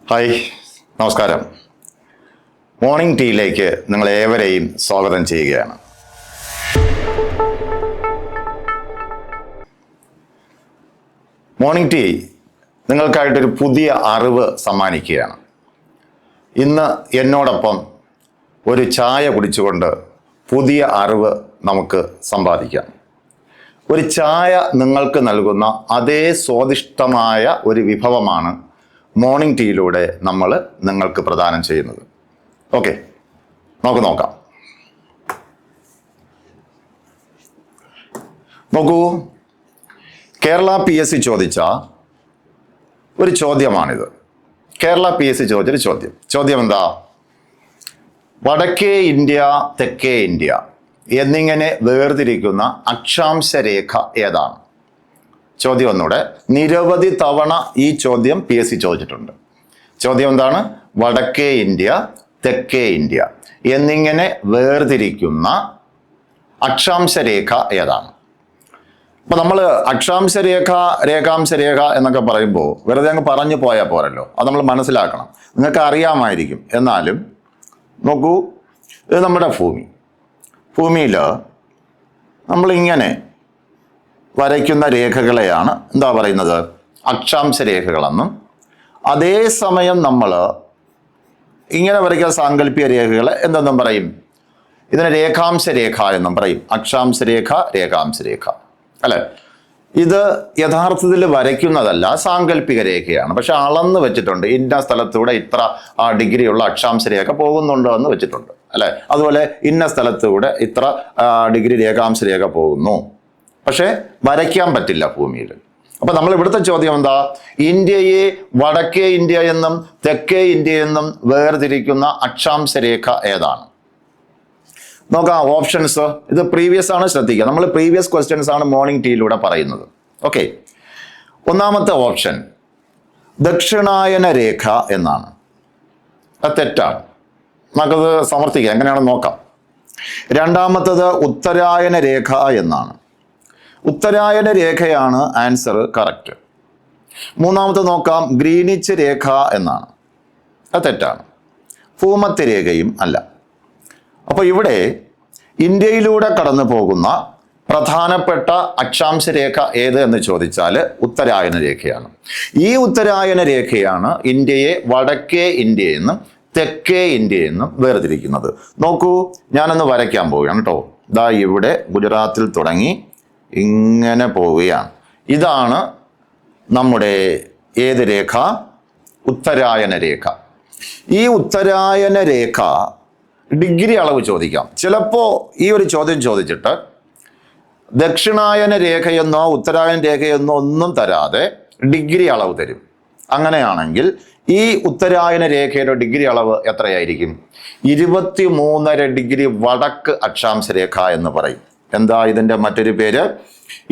Hi, നമസ്കാരം. Morning ടീയിലേക്ക് നിങ്ങളേവരെയും സ്വാഗതം ചെയ്യുകയാണ്. മോർണിംഗ് ടീ നിങ്ങൾക്കായിട്ടൊരു പുതിയ അറിവ് സമ്മാനിക്കുകയാണ്. ഇന്ന് എന്നോടൊപ്പം ഒരു ചായ കുടിച്ചുകൊണ്ട് പുതിയ അറിവ് നമുക്ക് സമ്പാദിക്കാം. ഒരു ചായ നിങ്ങൾക്ക് നൽകുന്ന അതേ സ്വാദിഷ്ടമായ ഒരു വിഭവമാണ് മോർണിംഗ് ടീയിലൂടെ നമ്മൾ നിങ്ങൾക്ക് പ്രദാനം ചെയ്യുന്നത്. ഓക്കെ, നമുക്ക് നോക്കാം. നോക്കൂ, കേരള PSC ചോദിച്ച ഒരു ചോദ്യമാണിത്. കേരള PSC ചോദിച്ചൊരു ചോദ്യം എന്താ? വടക്കേ ഇന്ത്യ, തെക്കേ ഇന്ത്യ എന്നിങ്ങനെ വേർതിരിക്കുന്ന അക്ഷാംശ രേഖ ഏതാണ്? ചോദ്യം ഒന്നുകൂടെ. നിരവധി തവണ ഈ ചോദ്യം PSC ചോദിച്ചിട്ടുണ്ട്. ചോദ്യം എന്താണ്? വടക്കേ ഇന്ത്യ, തെക്കേ ഇന്ത്യ എന്നിങ്ങനെ വേർതിരിക്കുന്ന അക്ഷാംശ രേഖ ഏതാണ്? അപ്പൊ നമ്മൾ അക്ഷാംശ രേഖ, രേഖാംശ രേഖ എന്നൊക്കെ പറയുമ്പോൾ വെറുതെ അങ്ങ് പറഞ്ഞു പോയാൽ പോരല്ലോ. അത് നമ്മൾ മനസ്സിലാക്കണം. നിങ്ങൾക്ക് അറിയാമായിരിക്കും, എന്നാലും നോക്കൂ. ഇത് നമ്മുടെ ഭൂമിയിൽ നമ്മളിങ്ങനെ വരയ്ക്കുന്ന രേഖകളെയാണ് എന്താ പറയുന്നത്? അക്ഷാംശ രേഖകളെന്നും, അതേസമയം നമ്മൾ ഇങ്ങനെ വരയ്ക്കുന്ന സാങ്കല്പിക രേഖകളെ എന്തെന്നും പറയും? ഇതിനെ രേഖാംശ രേഖ എന്നും പറയും. അക്ഷാംശ രേഖ, രേഖാംശ രേഖ അല്ലെ? ഇത് യഥാർത്ഥത്തിൽ വരയ്ക്കുന്നതല്ല, സാങ്കല്പിക രേഖയാണ്. പക്ഷെ അളന്ന് വെച്ചിട്ടുണ്ട്. ഇന്ന സ്ഥലത്തൂടെ ഇത്ര ഡിഗ്രിയുള്ള അക്ഷാംശ രേഖ പോകുന്നുണ്ടോ എന്ന് വെച്ചിട്ടുണ്ട് അല്ലെ? അതുപോലെ ഇന്ന സ്ഥലത്തൂടെ ഇത്ര ഡിഗ്രി രേഖാംശ രേഖ പോകുന്നു. പക്ഷെ വരയ്ക്കാൻ പറ്റില്ല ഭൂമിയിൽ. അപ്പൊ നമ്മൾ ഇവിടുത്തെ ചോദ്യം എന്താ? ഇന്ത്യയെ വടക്കേ ഇന്ത്യ എന്നും തെക്കേ ഇന്ത്യ എന്നും വേർതിരിക്കുന്ന അക്ഷാംശ രേഖ ഏതാണ്? നോക്കാം ഓപ്ഷൻസ്. ഇത് പ്രീവിയസ് ആണ്, ശ്രദ്ധിക്കുക. നമ്മൾ പ്രീവിയസ് ക്വസ്റ്റ്യൻസ് ആണ് മോർണിംഗ് ടീയിലൂടെ പറയുന്നത്. ഓക്കെ, ഒന്നാമത്തെ ഓപ്ഷൻ ദക്ഷിണായന രേഖ എന്നാണ്. അത് തെറ്റാണ്. നമുക്കത് സമർത്ഥിക്കാം. എങ്ങനെയാണെന്ന് നോക്കാം. രണ്ടാമത്തത് ഉത്തരായന രേഖ എന്നാണ്. ഉത്തരായന രേഖയാണ് ആൻസർ, കറക്റ്റ്. മൂന്നാമത്തെ നോക്കാം, ഗ്രീനിച്ച് രേഖ എന്നാണ്. അത് തെറ്റാണ്. ഭൂമധ്യ രേഖയും അല്ല. അപ്പൊ ഇവിടെ ഇന്ത്യയിലൂടെ കടന്നു പോകുന്ന പ്രധാനപ്പെട്ട അക്ഷാംശ രേഖ ഏത് എന്ന് ചോദിച്ചാൽ ഉത്തരായന രേഖയാണ്. ഈ ഉത്തരായന രേഖയാണ് ഇന്ത്യയെ വടക്കേ ഇന്ത്യ എന്നും തെക്കേ ഇന്ത്യ എന്നും വേർതിരിക്കുന്നത്. നോക്കൂ, ഞാനൊന്ന് വരയ്ക്കാൻ പോവുകയാണ് കേട്ടോ. ഇതാ ഇവിടെ ഗുജറാത്തിൽ തുടങ്ങി ഇങ്ങനെ പോവുകയാണ്. ഇതാണ് നമ്മുടെ ഏത് രേഖ? ഉത്തരായന രേഖ. ഈ ഉത്തരായന രേഖ ഡിഗ്രി അളവ് ചോദിക്കാം. ചിലപ്പോൾ ഈ ഒരു ചോദ്യം ചോദിച്ചിട്ട് ദക്ഷിണായന രേഖയെന്നോ ഉത്തരായന രേഖയെന്നോ ഒന്നും തരാതെ ഡിഗ്രി അളവ് തരും. അങ്ങനെയാണെങ്കിൽ ഈ ഉത്തരായന രേഖയുടെ ഡിഗ്രി അളവ് എത്രയായിരിക്കും? 23.5 ഡിഗ്രി വടക്ക് അക്ഷാംശ രേഖ എന്ന് പറയും. എന്താ ഇതിൻ്റെ മറ്റൊരു പേര്?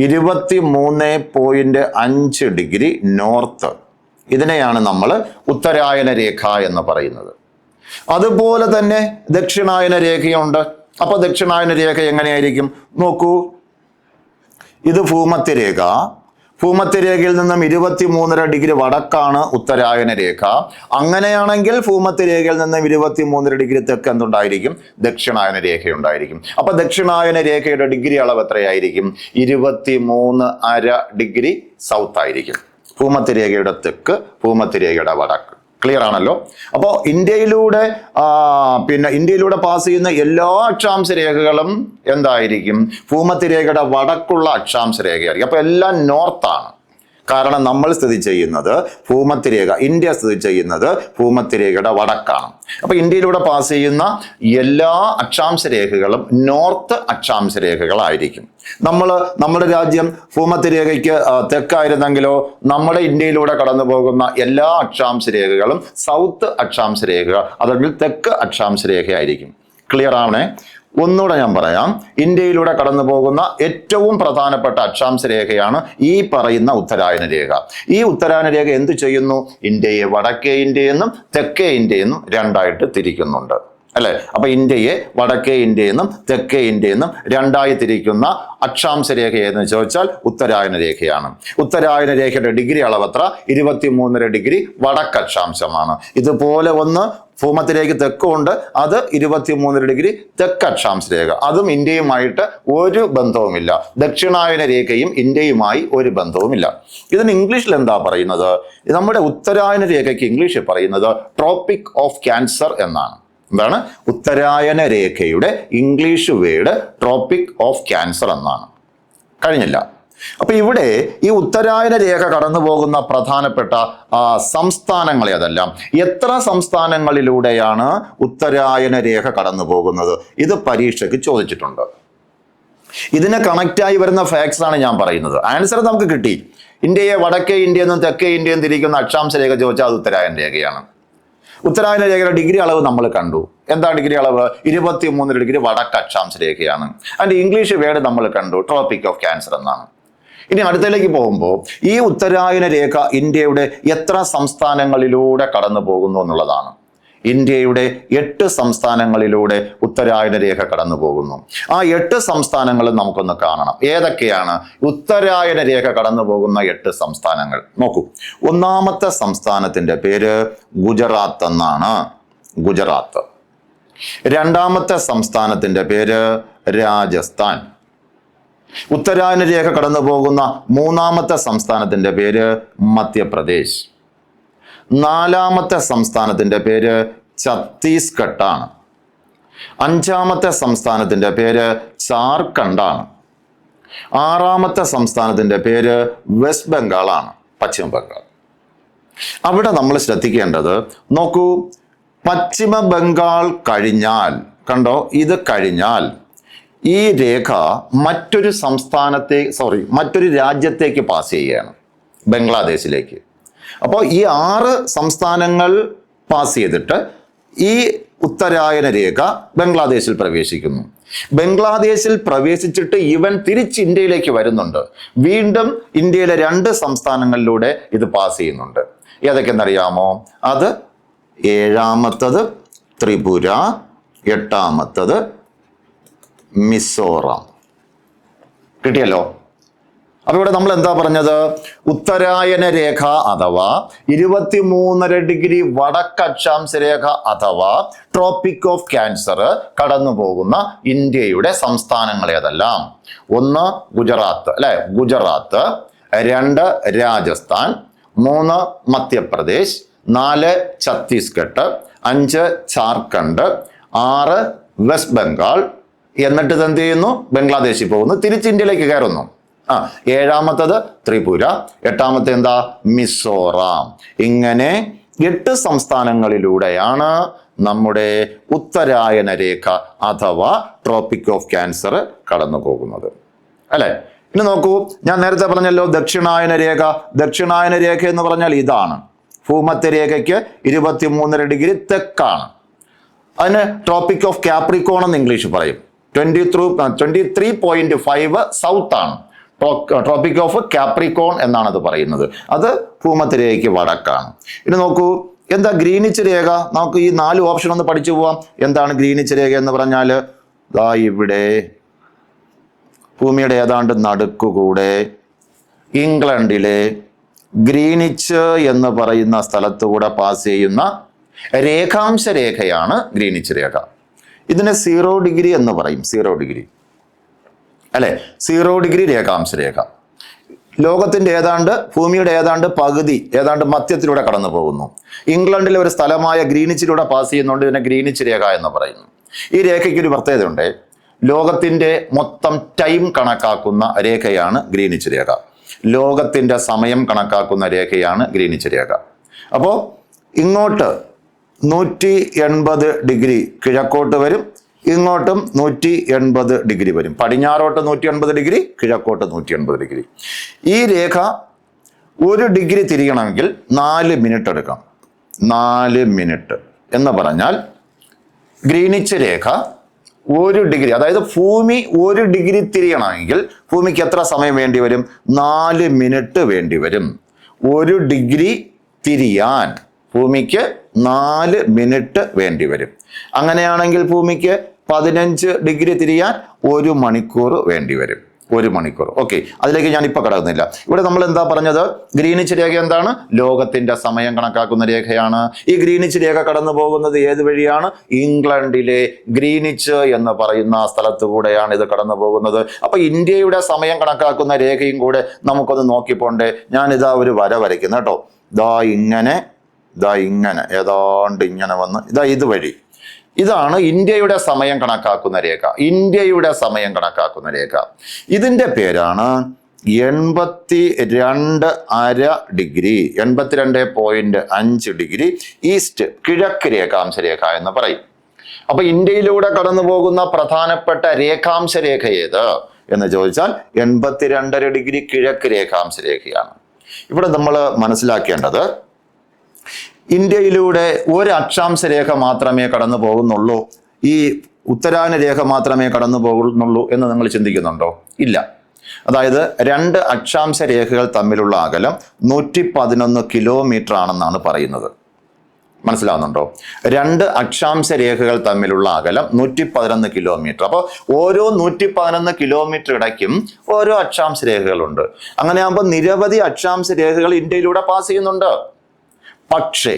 23.5 ഡിഗ്രി നോർത്ത്. ഇതിനെയാണ് നമ്മൾ ഉത്തരായന രേഖ എന്ന് പറയുന്നത്. അതുപോലെ തന്നെ ദക്ഷിണായന രേഖയുണ്ട്. അപ്പൊ ദക്ഷിണായന രേഖ എങ്ങനെയായിരിക്കും? നോക്കൂ, ഇത് ഭൂമധ്യ രേഖ. ഭൂമധ്യ രേഖയിൽ നിന്നും 23.5 ഡിഗ്രി വടക്കാണ് ഉത്തരായന രേഖ. അങ്ങനെയാണെങ്കിൽ ഭൂമധ്യ രേഖയിൽ നിന്നും 23.5 ഡിഗ്രി തെക്ക് എന്തുണ്ടായിരിക്കും? ദക്ഷിണായന രേഖയുണ്ടായിരിക്കും. അപ്പൊ ദക്ഷിണായന രേഖയുടെ ഡിഗ്രി അളവ് എത്രയായിരിക്കും? 23.5 ഡിഗ്രി സൗത്ത് ആയിരിക്കും. ഭൂമധ്യ രേഖയുടെ തെക്ക്, ഭൂമധ്യ രേഖയുടെ വടക്ക്. ക്ലിയർ ആണല്ലോ? അപ്പോൾ ഇന്ത്യയിലൂടെ പാസ് ചെയ്യുന്ന എല്ലാ അക്ഷാംശ രേഖകളും എന്തായിരിക്കും? ഭൂമധ്യ രേഖയുടെ വടക്കുള്ള അക്ഷാംശ രേഖയായിരിക്കും. അപ്പൊ എല്ലാം നോർത്താണ്. കാരണം നമ്മൾ സ്ഥിതി ചെയ്യുന്നത് ഭൂമധ്യ രേഖ, ഇന്ത്യ സ്ഥിതി ചെയ്യുന്നത് ഭൂമധ്യ രേഖയുടെ വടക്കാണ്. അപ്പൊ ഇന്ത്യയിലൂടെ പാസ് ചെയ്യുന്ന എല്ലാ അക്ഷാംശ രേഖകളും നോർത്ത് അക്ഷാംശ രേഖകളായിരിക്കും. നമ്മുടെ രാജ്യം ഭൂമധ്യ രേഖയ്ക്ക് തെക്കായിരുന്നെങ്കിലോ നമ്മുടെ ഇന്ത്യയിലൂടെ കടന്നു പോകുന്ന എല്ലാ അക്ഷാംശ രേഖകളും സൗത്ത് അക്ഷാംശ രേഖ, അല്ലെങ്കിൽ തെക്ക് അക്ഷാംശ രേഖയായിരിക്കും. ക്ലിയർ ആവണേ? ഒന്നുകൂടെ ഞാൻ പറയാം. ഇന്ത്യയിലൂടെ കടന്നു പോകുന്ന ഏറ്റവും പ്രധാനപ്പെട്ട അക്ഷാംശ രേഖയാണ് ഈ പറയുന്ന ഉത്തരായന രേഖ. ഈ ഉത്തരായന രേഖ എന്ത് ചെയ്യുന്നു? ഇന്ത്യയെ വടക്കേ ഇന്ത്യ എന്നും തെക്കേ ഇന്ത്യ എന്നും രണ്ടായിട്ട് തിരിക്കുന്നുണ്ട്. അല്ലെ? അപ്പൊ ഇന്ത്യയെ വടക്കേ ഇന്ത്യയെന്നും തെക്കേ ഇന്ത്യയെന്നും രണ്ടായി തിരിക്കുന്ന അക്ഷാംശ രേഖ എന്ന് ചോദിച്ചാൽ ഉത്തരായന രേഖയാണ്. ഉത്തരായന രേഖയുടെ ഡിഗ്രി അളവത്ര 23.5 ഡിഗ്രി വടക്ക് അക്ഷാംശമാണ്. ഇതുപോലെ ഒന്ന് ഭൂമത്തിലേക്ക് തെക്കുണ്ട്, അത് 23 ഡിഗ്രി തെക്ക് അക്ഷാംശ രേഖ. അതും ഇന്ത്യയുമായിട്ട് ഒരു ബന്ധവുമില്ല. ദക്ഷിണായന രേഖയും ഇന്ത്യയുമായി ഒരു ബന്ധവുമില്ല. ഇതിന് ഇംഗ്ലീഷിൽ എന്താ പറയുന്നത്? നമ്മുടെ ഉത്തരായന രേഖയ്ക്ക് ഇംഗ്ലീഷിൽ പറയുന്നത് ട്രോപ്പിക് ഓഫ് ക്യാൻസർ എന്നാണ്. എന്താണ്? ഉത്തരായന രേഖയുടെ English word tropic of cancer എന്നാണ്. കഴിഞ്ഞില്ല. അപ്പൊ ഇവിടെ ഈ ഉത്തരായന രേഖ കടന്നു പോകുന്ന പ്രധാനപ്പെട്ട സംസ്ഥാനങ്ങൾ ഏതെല്ലാം? എത്ര സംസ്ഥാനങ്ങളിലൂടെയാണ് ഉത്തരായന രേഖ കടന്നു പോകുന്നത്? ഇത് പരീക്ഷയ്ക്ക് ചോദിച്ചിട്ടുണ്ട്. ഇതിനെ കണക്റ്റായി വരുന്ന ഫാക്ട്സ് ആണ് ഞാൻ പറയുന്നത്. ആൻസർ നമുക്ക് കിട്ടി. ഇന്ത്യയെ വടക്കേ ഇന്ത്യ എന്നും തെക്കേ ഇന്ത്യ എന്നും തിരിക്കുന്ന അക്ഷാംശ രേഖ ചോദിച്ചാൽ അത് ഉത്തരായന രേഖയാണ്. ഉത്തരായന രേഖയുടെ ഡിഗ്രി അളവ് നമ്മൾ കണ്ടു. എന്താ ഡിഗ്രി അളവ്? 23 ഡിഗ്രി വടക്ക് അക്ഷാംശ രേഖയാണ്. അതിന്റെ ഇംഗ്ലീഷ് വേർഡ് നമ്മൾ കണ്ടു, ട്രോപ്പിക് ഓഫ് ക്യാൻസർ എന്നാണ്. ഇനി അടുത്തേക്ക് പോകുമ്പോൾ ഈ ഉത്തരായന രേഖ ഇന്ത്യയുടെ എത്ര സംസ്ഥാനങ്ങളിലൂടെ കടന്നു പോകുന്നു എന്നുള്ളതാണ്. ഇന്ത്യയുടെ 8 സംസ്ഥാനങ്ങളിലൂടെ ഉത്തരായന രേഖ കടന്നു പോകുന്നു. ആ 8 സംസ്ഥാനങ്ങളും നമുക്കൊന്ന് കാണണം. ഏതൊക്കെയാണ് ഉത്തരായന രേഖ കടന്നു പോകുന്ന 8 സംസ്ഥാനങ്ങൾ? നോക്കൂ. ഒന്നാമത്തെ സംസ്ഥാനത്തിന്റെ പേര് ഗുജറാത്ത് എന്നാണ്. ഗുജറാത്ത്. രണ്ടാമത്തെ സംസ്ഥാനത്തിന്റെ പേര് രാജസ്ഥാൻ. ഉത്തരായന രേഖ കടന്നു പോകുന്ന മൂന്നാമത്തെ സംസ്ഥാനത്തിന്റെ പേര് മധ്യപ്രദേശ്. നാലാമത്തെ സംസ്ഥാനത്തിന്റെ പേര് ഛത്തീസ്ഗഡ് ആണ്. അഞ്ചാമത്തെ സംസ്ഥാനത്തിന്റെ പേര് ജാർഖണ്ഡാണ്. ആറാമത്തെ സംസ്ഥാനത്തിന്റെ പേര് വെസ്റ്റ് ബംഗാൾ ആണ്, പശ്ചിമ ബംഗാൾ. അവിടെ നമ്മൾ ശ്രദ്ധിക്കേണ്ടത്, നോക്കൂ, പശ്ചിമ ബംഗാൾ കഴിഞ്ഞാൽ, കണ്ടോ, ഇത് കഴിഞ്ഞാൽ ഈ രേഖ മറ്റൊരു രാജ്യത്തേക്ക് പാസ് ചെയ്യുകയാണ്, ബംഗ്ലാദേശിലേക്ക്. അപ്പോൾ ഈ 6 സംസ്ഥാനങ്ങൾ പാസ് ചെയ്തിട്ട് ഈ ഉത്തരായന രേഖ ബംഗ്ലാദേശിൽ പ്രവേശിക്കുന്നു. ബംഗ്ലാദേശിൽ പ്രവേശിച്ചിട്ട് ഇവൻ തിരിച്ച് ഇന്ത്യയിലേക്ക് വരുന്നുണ്ട്. വീണ്ടും ഇന്ത്യയിലെ 2 സംസ്ഥാനങ്ങളിലൂടെ ഇത് പാസ് ചെയ്യുന്നുണ്ട്. ഏതൊക്കെയെന്നറിയാമോ? അത് 7ാമത്തത് ത്രിപുര, 8ാമത്തത് മിസോറാം. കിട്ടിയല്ലോ. അപ്പൊ ഇവിടെ നമ്മൾ എന്താ പറഞ്ഞത്? ഉത്തരായന രേഖ അഥവാ 23.5 ഡിഗ്രി വടക്ക് അക്ഷാംശ രേഖ അഥവാ ട്രോപ്പിക് ഓഫ് ക്യാൻസർ കടന്നു പോകുന്ന ഇന്ത്യയുടെ സംസ്ഥാനങ്ങൾ ഏതെല്ലാം? 1 ഗുജറാത്ത്, അല്ലെ? ഗുജറാത്ത്. 2 രാജസ്ഥാൻ. 3 മധ്യപ്രദേശ്. 4 ഛത്തീസ്ഗഡ്. 5 ജാർഖണ്ഡ്. 6 വെസ്റ്റ് ബംഗാൾ. എന്നിട്ട് ഇത് എന്ത് ചെയ്യുന്നു? ബംഗ്ലാദേശിൽ പോകുന്നു, തിരിച്ച് ഇന്ത്യയിലേക്ക് കയറുന്നു. 7ാമത്തത് ത്രിപുര. 8ാമത്തെ എന്താ? മിസോറാം. ഇങ്ങനെ 8 സംസ്ഥാനങ്ങളിലൂടെയാണ് നമ്മുടെ ഉത്തരായന രേഖ അഥവാ ട്രോപ്പിക് ഓഫ് ക്യാൻസർ കടന്നു പോകുന്നത്, അല്ലെ? ഇനി നോക്കൂ, ഞാൻ നേരത്തെ പറഞ്ഞല്ലോ ദക്ഷിണായന രേഖ. ദക്ഷിണായന രേഖ എന്ന് പറഞ്ഞാൽ ഇതാണ്. ഭൂമധ്യരേഖയ്ക്ക് 23.5 ഡിഗ്രി തെക്കാണ്. അതിന് ട്രോപ്പിക് ഓഫ് കാപ്രിക്കോൺ എന്ന് ഇംഗ്ലീഷ് പറയും. 23.5 സൗത്ത് ആണ്. ട്രോപ്പിക് ഓഫ് കാപ്രിക്കോൺ എന്നാണ് അത് പറയുന്നത്. അത് ഭൂമധ്യരേഖയ്ക്ക് വടക്കാണ്. ഇനി നോക്കൂ, എന്താ ഗ്രീനിച്ച് രേഖ? നമുക്ക് ഈ 4 ഓപ്ഷൻ ഒന്ന് പഠിച്ചു പോവാം. എന്താണ് ഗ്രീനിച്ച് രേഖ എന്ന് പറഞ്ഞാൽ? ദാ ഇവിടെ ഭൂമിയുടെ ഏതാണ്ട് നടുക്കുകൂടെ ഇംഗ്ലണ്ടിലെ ഗ്രീനിച്ച് എന്ന് പറയുന്ന സ്ഥലത്തുകൂടെ പാസ് ചെയ്യുന്ന രേഖാംശ രേഖയാണ് ഗ്രീനിച്ച് രേഖ. ഇതിനെ 0 ഡിഗ്രി എന്ന് പറയും. 0 ഡിഗ്രി, അല്ലെ? 0 ഡിഗ്രി രേഖാംശ രേഖ ലോകത്തിന്റെ ഭൂമിയുടെ ഏതാണ്ട് പകുതി, ഏതാണ്ട് മധ്യത്തിലൂടെ കടന്നു പോകുന്നു. ഇംഗ്ലണ്ടിലെ ഒരു സ്ഥലമായ ഗ്രീനിച്ചിലൂടെ പാസ് ചെയ്യുന്നതുകൊണ്ട് ഇതിനെ ഗ്രീനിച്ച് രേഖ എന്ന് പറയുന്നു. ഈ രേഖയ്ക്ക് ഒരു പ്രത്യേകതയുണ്ട്. ലോകത്തിന്റെ മൊത്തം ടൈം കണക്കാക്കുന്ന രേഖയാണ് ഗ്രീനിച്ച് രേഖ. ലോകത്തിന്റെ സമയം കണക്കാക്കുന്ന രേഖയാണ് ഗ്രീനിച്ച് രേഖ. അപ്പോൾ ഇങ്ങോട്ട് 180 ഡിഗ്രി കിഴക്കോട്ട് വരും, ഇങ്ങോട്ടും 180 ഡിഗ്രി വരും. പടിഞ്ഞാറോട്ട് 180 ഡിഗ്രി, കിഴക്കോട്ട് 180 ഡിഗ്രി. ഈ രേഖ 1 ഡിഗ്രി തിരിയണമെങ്കിൽ 4 മിനിറ്റ് എടുക്കാം. 4 മിനിറ്റ് എന്ന് പറഞ്ഞാൽ ഗ്രീനിച്ച് രേഖ 1 ഡിഗ്രി, അതായത് ഭൂമി 1 ഡിഗ്രി തിരിയണമെങ്കിൽ ഭൂമിക്ക് എത്ര സമയം വേണ്ടി വരും? 4 മിനിറ്റ് വേണ്ടി വരും. 1 ഡിഗ്രി തിരിയാൻ ഭൂമിക്ക് 4 മിനിറ്റ് വേണ്ടി വരും. അങ്ങനെയാണെങ്കിൽ ഭൂമിക്ക് 15 ഡിഗ്രി തിരിയാൻ 1 മണിക്കൂർ വേണ്ടി വരും. 1 മണിക്കൂർ. ഓക്കെ, അതിലേക്ക് ഞാൻ ഇപ്പൊ കടക്കുന്നില്ല. ഇവിടെ നമ്മൾ എന്താ പറഞ്ഞത്? ഗ്രീനിച്ച് രേഖ എന്താണ്? ലോകത്തിന്റെ സമയം കണക്കാക്കുന്ന രേഖയാണ്. ഈ ഗ്രീനിച്ച് രേഖ കടന്നു പോകുന്നത് ഏത് വഴിയാണ്? ഇംഗ്ലണ്ടിലെ ഗ്രീനിച്ച് എന്ന് പറയുന്ന സ്ഥലത്തു കൂടെയാണ് ഇത് കടന്നു പോകുന്നത്. അപ്പൊ ഇന്ത്യയുടെ സമയം കണക്കാക്കുന്ന രേഖയും കൂടെ നമുക്കൊന്ന് നോക്കിപ്പോണ്ടേ. ഞാനിതാ ഒരു വര വരയ്ക്കുന്നു കേട്ടോ. ഇതാ ഇങ്ങനെ ഏതാണ്ട് ഇങ്ങനെ വന്ന് ഇതാ ഇതുവഴി. ഇതാണ് ഇന്ത്യയുടെ സമയം കണക്കാക്കുന്ന രേഖ. ഇന്ത്യയുടെ സമയം കണക്കാക്കുന്ന രേഖ. ഇതിന്റെ പേരാണ് 82.5 ഡിഗ്രി 82.5 ഡിഗ്രി ഈസ്റ്റ്, കിഴക്ക് രേഖാംശ രേഖ എന്ന് പറയും. അപ്പൊ ഇന്ത്യയിലൂടെ കടന്നു പോകുന്ന പ്രധാനപ്പെട്ട രേഖാംശ രേഖ ഏത് എന്ന് ചോദിച്ചാൽ 82.5 ഡിഗ്രി കിഴക്ക് രേഖാംശ രേഖയാണ്. ഇവിടെ നമ്മൾ മനസ്സിലാക്കേണ്ടത്, ഇന്ത്യയിലൂടെ ഒരു അക്ഷാംശ രേഖ മാത്രമേ കടന്നു പോകുന്നുള്ളൂ, ഈ ഉത്തരായന രേഖ മാത്രമേ കടന്നു പോകുന്നുള്ളൂ എന്ന് നിങ്ങൾ ചിന്തിക്കുന്നുണ്ടോ? ഇല്ല. അതായത് 2 അക്ഷാംശ രേഖകൾ തമ്മിലുള്ള അകലം 111 കിലോമീറ്റർ ആണെന്നാണ് പറയുന്നത്. മനസ്സിലാവുന്നുണ്ടോ? 2 അക്ഷാംശ രേഖകൾ തമ്മിലുള്ള അകലം 111 കിലോമീറ്റർ. അപ്പോൾ ഓരോ 111 കിലോമീറ്റർ ഇടയ്ക്കും ഓരോ അക്ഷാംശ രേഖകളുണ്ട്. അങ്ങനെയാകുമ്പോൾ നിരവധി അക്ഷാംശ രേഖകൾ ഇന്ത്യയിലൂടെ പാസ് ചെയ്യുന്നുണ്ട്. പക്ഷേ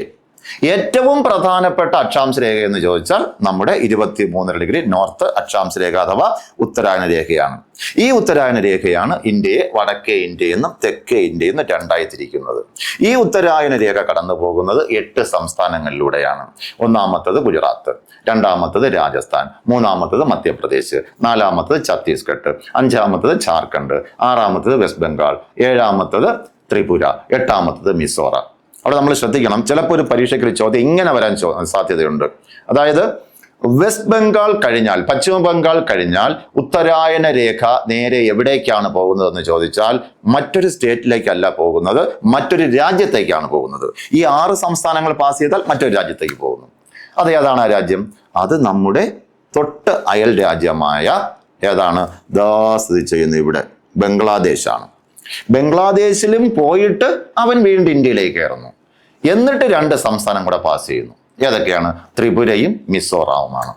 ഏറ്റവും പ്രധാനപ്പെട്ട അക്ഷാംശ രേഖ എന്ന് ചോദിച്ചാൽ നമ്മുടെ 23 ഡിഗ്രി നോർത്ത് അക്ഷാംശ രേഖ അഥവാ ഉത്തരായന രേഖയാണ്. ഈ ഉത്തരായന രേഖയാണ് ഇന്ത്യയെ വടക്കേ ഇന്ത്യയെന്നും തെക്കേ ഇന്ത്യയെന്നും രണ്ടായി തിരിക്കുന്നത്. ഈ ഉത്തരായന രേഖ കടന്നു പോകുന്നത് 8 സംസ്ഥാനങ്ങളിലൂടെയാണ്. ഒന്നാമത്തത് ഗുജറാത്ത്, രണ്ടാമത്തത് രാജസ്ഥാൻ, മൂന്നാമത്തത് മധ്യപ്രദേശ്, നാലാമത്തത് ഛത്തീസ്ഗഡ്, അഞ്ചാമത്തത് ജാർഖണ്ഡ്, ആറാമത്തത് വെസ്റ്റ് ബംഗാൾ, ഏഴാമത്തത് ത്രിപുര, എട്ടാമത്തത് മിസോറാം. അവിടെ നമ്മൾ ശ്രദ്ധിക്കണം, ചിലപ്പോൾ ഒരു പരീക്ഷയ്ക്ക് ഒരു ചോദ്യം ഇങ്ങനെ വരാൻ സാധ്യതയുണ്ട്. അതായത് വെസ്റ്റ് ബംഗാൾ കഴിഞ്ഞാൽ, പശ്ചിമ ബംഗാൾ കഴിഞ്ഞാൽ ഉത്തരായന രേഖ നേരെ എവിടേക്കാണ് പോകുന്നതെന്ന് ചോദിച്ചാൽ മറ്റൊരു സ്റ്റേറ്റിലേക്കല്ല പോകുന്നത്, മറ്റൊരു രാജ്യത്തേക്കാണ് പോകുന്നത്. ഈ 6 സംസ്ഥാനങ്ങൾ പാസ് ചെയ്താൽ മറ്റൊരു രാജ്യത്തേക്ക് പോകുന്നു. അത് ഏതാണ് ആ രാജ്യം? അത് നമ്മുടെ തൊട്ട് അയൽ രാജ്യമായ ഏതാണ്? സ്ഥിതി ചെയ്യുന്നത് ഇവിടെ ബംഗ്ലാദേശാണ്. ബംഗ്ലാദേശിലും പോയിട്ട് അവൻ വീണ്ടും ഇന്ത്യയിലേക്ക് കയറുന്നു. എന്നിട്ട് 2 സംസ്ഥാനം കൂടെ പാസ് ചെയ്യുന്നു. ഏതൊക്കെയാണ്? ത്രിപുരയും മിസോറാവുമാണ്.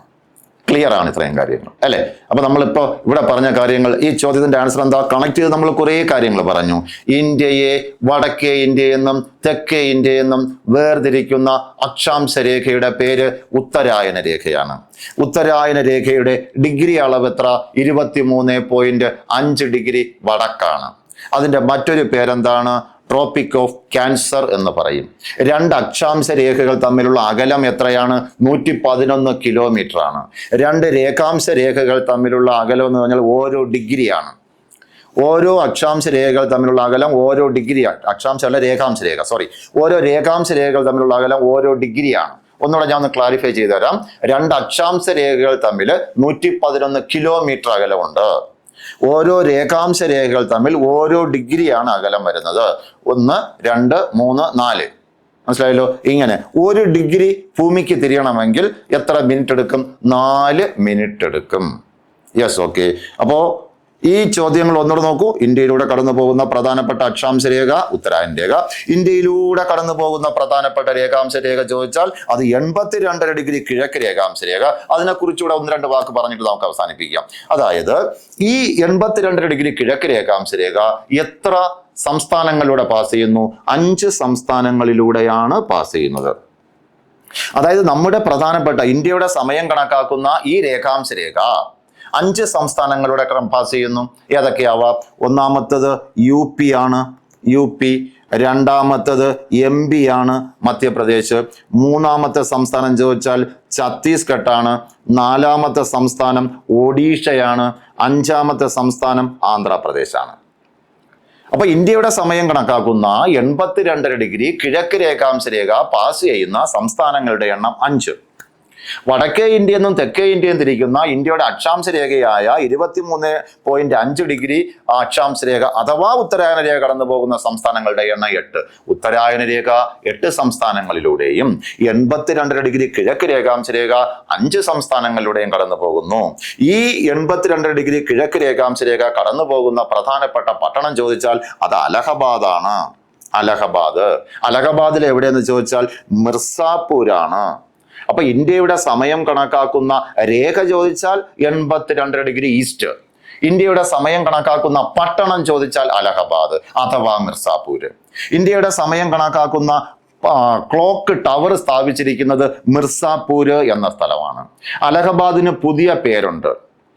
ക്ലിയർ ആണ് ഇത്രയും കാര്യങ്ങൾ അല്ലെ? അപ്പൊ നമ്മളിപ്പോ ഇവിടെ പറഞ്ഞ കാര്യങ്ങൾ, ഈ ചോദ്യത്തിന്റെ ആൻസർ എന്താ? കണക്ട് ചെയ്ത് നമ്മൾ കുറേ കാര്യങ്ങൾ പറഞ്ഞു. ഇന്ത്യയെ വടക്കേ ഇന്ത്യയെന്നും തെക്കേ ഇന്ത്യയെന്നും വേർതിരിക്കുന്ന അക്ഷാംശ രേഖയുടെ പേര് ഉത്തരായന രേഖയാണ്. ഉത്തരായന രേഖയുടെ ഡിഗ്രി അളവ് എത്ര? 23.5 ഡിഗ്രി വടക്കാണ്. അതിന്റെ മറ്റൊരു പേരെന്താണ്? ട്രോപ്പിക് ഓഫ് ക്യാൻസർ എന്ന് പറയും. 2 അക്ഷാംശ രേഖകൾ തമ്മിലുള്ള അകലം എത്രയാണ്? 111 കിലോമീറ്റർ ആണ്. 2 രേഖാംശ രേഖകൾ തമ്മിലുള്ള അകലം എന്ന് പറഞ്ഞാൽ ഓരോ ഡിഗ്രിയാണ്. ഓരോ അക്ഷാംശ രേഖകൾ തമ്മിലുള്ള അകലം ഓരോ ഡിഗ്രിയാണ്. അക്ഷാംശ അല്ല, രേഖാംശ രേഖ, സോറി. ഓരോ രേഖാംശ രേഖകൾ തമ്മിലുള്ള അകലം ഓരോ ഡിഗ്രിയാണ്. ഒന്നുകൂടെ ഞാൻ ഒന്ന് ക്ലാരിഫൈ ചെയ്തു തരാം. 2 അക്ഷാംശ രേഖകൾ തമ്മിൽ 111 കിലോമീറ്റർ അകലമുണ്ട്. ഓരോ രേഖാംശ രേഖകൾ തമ്മിൽ ഓരോ ഡിഗ്രിയാണ് അകലം വരുന്നത്. 1, 2, 3, 4. മനസ്സിലായല്ലോ? ഇങ്ങനെ 1 ഡിഗ്രി ഭൂമിക്ക് തിരിയണമെങ്കിൽ എത്ര മിനിറ്റ് എടുക്കും? 4 മിനിറ്റ് എടുക്കും. Yes, okay. അപ്പോ ഈ ചോദ്യങ്ങൾ ഒന്നുകൂടെ നോക്കൂ. ഇന്ത്യയിലൂടെ കടന്നു പോകുന്ന പ്രധാനപ്പെട്ട അക്ഷാംശ രേഖ ഉത്തരായന രേഖ. ഇന്ത്യയിലൂടെ കടന്നു പോകുന്ന പ്രധാനപ്പെട്ട രേഖാംശ രേഖ ചോദിച്ചാൽ അത് 82.5 ഡിഗ്രി കിഴക്ക് രേഖാംശ രേഖ. അതിനെക്കുറിച്ചുകൂടെ 1-2 വാക്ക് പറഞ്ഞിട്ട് നമുക്ക് അവസാനിപ്പിക്കാം. അതായത് ഈ 82 ഡിഗ്രി കിഴക്ക് രേഖാംശ രേഖ എത്ര സംസ്ഥാനങ്ങളിലൂടെ പാസ് ചെയ്യുന്നു? 5 സംസ്ഥാനങ്ങളിലൂടെയാണ് പാസ് ചെയ്യുന്നത്. അതായത് നമ്മുടെ പ്രധാനപ്പെട്ട ഇന്ത്യയുടെ സമയം കണക്കാക്കുന്ന ഈ രേഖാംശ രേഖ 5 സംസ്ഥാനങ്ങളുടെ പാസ് ചെയ്യുന്നു. ഏതൊക്കെയാവാം? ഒന്നാമത്തത് UP ആണ്, UP. രണ്ടാമത്തത് MP ആണ്, മധ്യപ്രദേശ്. മൂന്നാമത്തെ സംസ്ഥാനം ചോദിച്ചാൽ ഛത്തീസ്ഗഡ് ആണ്. നാലാമത്തെ സംസ്ഥാനം ഒഡീഷയാണ്. അഞ്ചാമത്തെ സംസ്ഥാനം ആന്ധ്രാപ്രദേശാണ്. അപ്പൊ ഇന്ത്യയുടെ സമയം കണക്കാക്കുന്ന 82.5 ഡിഗ്രി കിഴക്ക് രേഖാംശ രേഖ പാസ് ചെയ്യുന്ന സംസ്ഥാനങ്ങളുടെ എണ്ണം 5. വടക്കേ ഇന്ത്യയെന്നും തെക്കേ ഇന്ത്യയും തിരിക്കുന്ന ഇന്ത്യയുടെ അക്ഷാംശ രേഖയായ 23.5 ഡിഗ്രി അക്ഷാംശ രേഖ അഥവാ ഉത്തരായന രേഖ കടന്നു പോകുന്ന സംസ്ഥാനങ്ങളുടെ എണ്ണം 8. ഉത്തരായന രേഖ 8 സംസ്ഥാനങ്ങളിലൂടെയും 82 ഡിഗ്രി കിഴക്ക് രേഖാംശ രേഖ 5 സംസ്ഥാനങ്ങളിലൂടെയും കടന്നു പോകുന്നു. ഈ 82 ഡിഗ്രി കിഴക്ക് രേഖാംശ രേഖ കടന്നു പോകുന്ന പ്രധാനപ്പെട്ട പട്ടണം ചോദിച്ചാൽ അത് അലഹബാദാണ്. അലഹബാദ്. അലഹബാദിൽ എവിടെയെന്ന് ചോദിച്ചാൽ മിർസാപൂരാണ്. അപ്പൊ ഇന്ത്യയുടെ സമയം കണക്കാക്കുന്ന രേഖ ചോദിച്ചാൽ 82° ഈസ്റ്റ്. ഇന്ത്യയുടെ സമയം കണക്കാക്കുന്ന പട്ടണം ചോദിച്ചാൽ അലഹബാദ് അഥവാ മിർസാപൂര്. ഇന്ത്യയുടെ സമയം കണക്കാക്കുന്ന ക്ലോക്ക് ടവർ സ്ഥാപിച്ചിരിക്കുന്നത് മിർസാപൂര് എന്ന സ്ഥലമാണ്. അലഹബാദിന് പുതിയ പേരുണ്ട്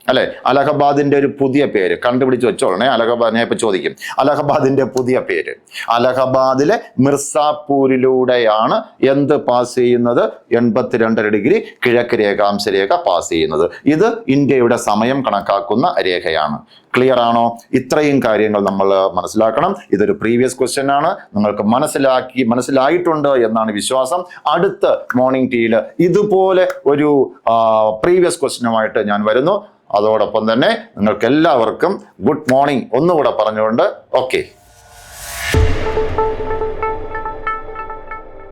അല്ലെ? അലഹബാദിന്റെ ഒരു പുതിയ പേര് കണ്ടുപിടിച്ച് വെച്ചോളണേ. അലഹബാദിനെ ഇപ്പൊ ചോദിക്കും. അലഹബാദിന്റെ പുതിയ പേര്, അലഹബാദിലെ മിർസാപൂരിലൂടെയാണ് എന്ത് പാസ് ചെയ്യുന്നത്? 82° കിഴക്ക് രേഖാംശ രേഖ പാസ് ചെയ്യുന്നത്. ഇത് ഇന്ത്യയുടെ സമയം കണക്കാക്കുന്ന രേഖയാണ്. ക്ലിയർ ആണോ? ഇത്രയും കാര്യങ്ങൾ നമ്മൾ മനസ്സിലാക്കണം. ഇതൊരു പ്രീവിയസ് ക്വസ്റ്റ്യൻ ആണ്. നിങ്ങൾക്ക് മനസ്സിലായിട്ടുണ്ട് എന്നാണ് വിശ്വാസം. അടുത്ത മോർണിംഗ് ടീയിൽ ഇതുപോലെ ഒരു പ്രീവിയസ് ക്വസ്റ്റ്യനുമായിട്ട് ഞാൻ വരുന്നു. അതോടൊപ്പം തന്നെ നിങ്ങൾക്ക് എല്ലാവർക്കും ഗുഡ് മോർണിംഗ് ഒന്നുകൂടെ പറഞ്ഞുകൊണ്ട് ഓക്കെ.